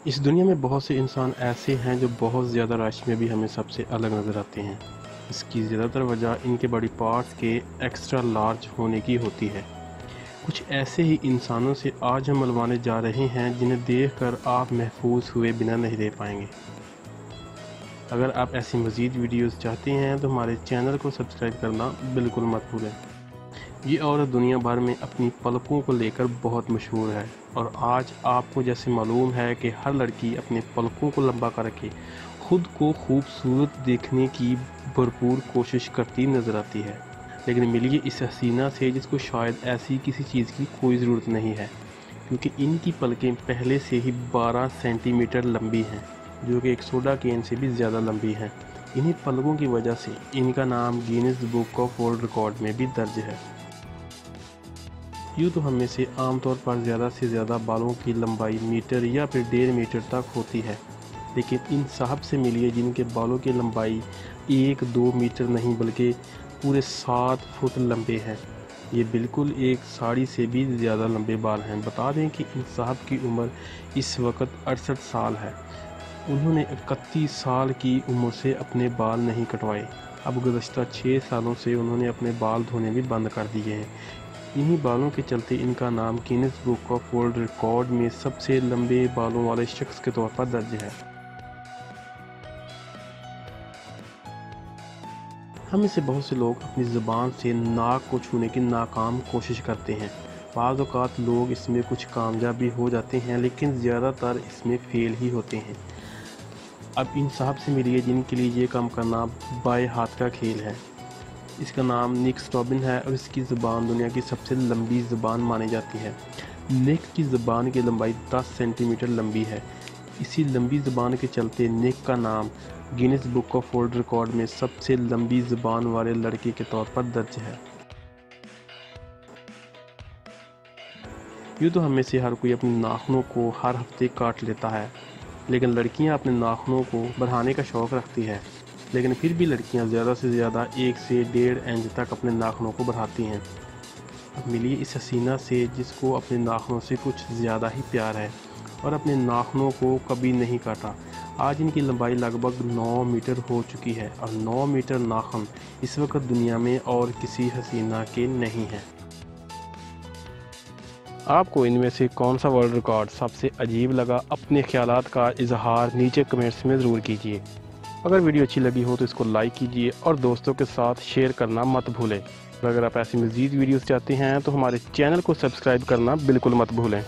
اس دنیا میں بہت سے انسان ایسے ہیں جو بہت زیادہ رش میں بھی ہمیں سب سے الگ نظر آتے ہیں۔ اس کی زیادہ تر وجہ ان کے باڈی پارٹس کے ایکسٹرا لارج ہونے کی ہوتی ہے۔ کچھ ایسے ہی انسانوں سے آج ہم ملوانے جا رہے ہیں جنہیں دیکھ کر آپ محفوظ ہوئے بنا نہیں رہ پائیں گے۔ اگر آپ ایسی مزید ویڈیوز چاہتے ہیں تو ہمارے چینل کو سبسکرائب کرنا بالکل مت بھولیں۔ یہ عورت دنیا بھر میں اپنی پلکوں کو لے کر بہت مشہور ہے، اور آج آپ کو جیسے معلوم ہے کہ ہر لڑکی اپنے پلکوں کو لمبا کر کے خود کو خوبصورت دیکھنے کی بھرپور کوشش کرتی نظر آتی ہے، لیکن ملیے اس حسینہ سے جس کو شاید ایسی کسی چیز کی کوئی ضرورت نہیں ہے، کیونکہ ان کی پلکیں پہلے سے ہی 12 سینٹی میٹر لمبی ہیں، جو کہ ایک سوڈا کین سے بھی زیادہ لمبی ہیں۔ انہی پلکوں کی وجہ سے ان کا نام Guinness book of world record میں بھی درج ہے۔ یوں تو ہم میں سے عام طور پر زیادہ سے زیادہ بالوں کی لمبائی میٹر یا پھر 1.5 میٹر تک ہوتی ہے، لیکن ان صاحب سے ملیے جن کے بالوں کی لمبائی 1-2 میٹر نہیں بلکہ پورے 7 فٹ لمبے ہیں۔ یہ بالکل ایک ساڑی سے بھی زیادہ لمبے بال ہیں۔ بتا دیں کہ ان صاحب کی عمر اس وقت 68 سال ہے۔ انہوں نے 31 سال کی عمر سے اپنے بال نہیں کٹوائے۔ اب گزشتہ 6 سالوں سے انہوں نے اپنے بال دھونے بھی بند کر دیے ہیں۔ انہی بالوں کے چلتے ان کا نام Guinness book of world record میں سب سے لمبے بالوں والے شخص کے طور پر درج ہے۔ ہم میں سے بہت سے لوگ اپنی زبان سے ناک کو چھونے کی ناکام کوشش کرتے ہیں۔ بعض اوقات لوگ اس میں کچھ کامیاب بھی ہو جاتے ہیں، لیکن زیادہ تر اس میں فیل ہی ہوتے ہیں۔ اب ان صاحب سے ملیے جن کے لیے یہ کام کرنا بائیں ہاتھ کا کھیل ہے۔ اس کا نام نک سٹابن ہے اور اس کی زبان دنیا کی سب سے لمبی زبان مانی جاتی ہے۔ نک کی زبان کی لمبائی 10 سینٹی میٹر لمبی ہے۔ اسی لمبی زبان کے چلتے نک کا نام Guinness book of world record میں سب سے لمبی زبان والے لڑکے کے طور پر درج ہے۔ یوں تو ہم میں سے ہر کوئی اپنے ناخنوں کو ہر ہفتے کاٹ لیتا ہے، لیکن لڑکیاں اپنے ناخنوں کو بڑھانے کا شوق رکھتی ہے، لیکن پھر بھی لڑکیاں زیادہ سے زیادہ 1 سے 1.5 انچ تک اپنے ناخنوں کو بڑھاتی ہیں۔ اب ملیے اس حسینہ سے جس کو اپنے ناخنوں سے کچھ زیادہ ہی پیار ہے اور اپنے ناخنوں کو کبھی نہیں کاٹا۔ آج ان کی لمبائی لگ بھگ 9 میٹر ہو چکی ہے، اور 9 میٹر ناخن اس وقت دنیا میں اور کسی حسینہ کے نہیں ہیں۔ آپ کو ان میں سے کون سا ورلڈ ریکارڈ سب سے عجیب لگا؟ اپنے خیالات کا اظہار نیچے کمنٹس میں ضرور کیجیے۔ اگر ویڈیو اچھی لگی ہو تو اس کو لائک کیجیے اور دوستوں کے ساتھ شیئر کرنا مت بھولیں۔ اگر آپ ایسی مزید ویڈیوز چاہتے ہیں تو ہمارے چینل کو سبسکرائب کرنا بالکل مت بھولیں۔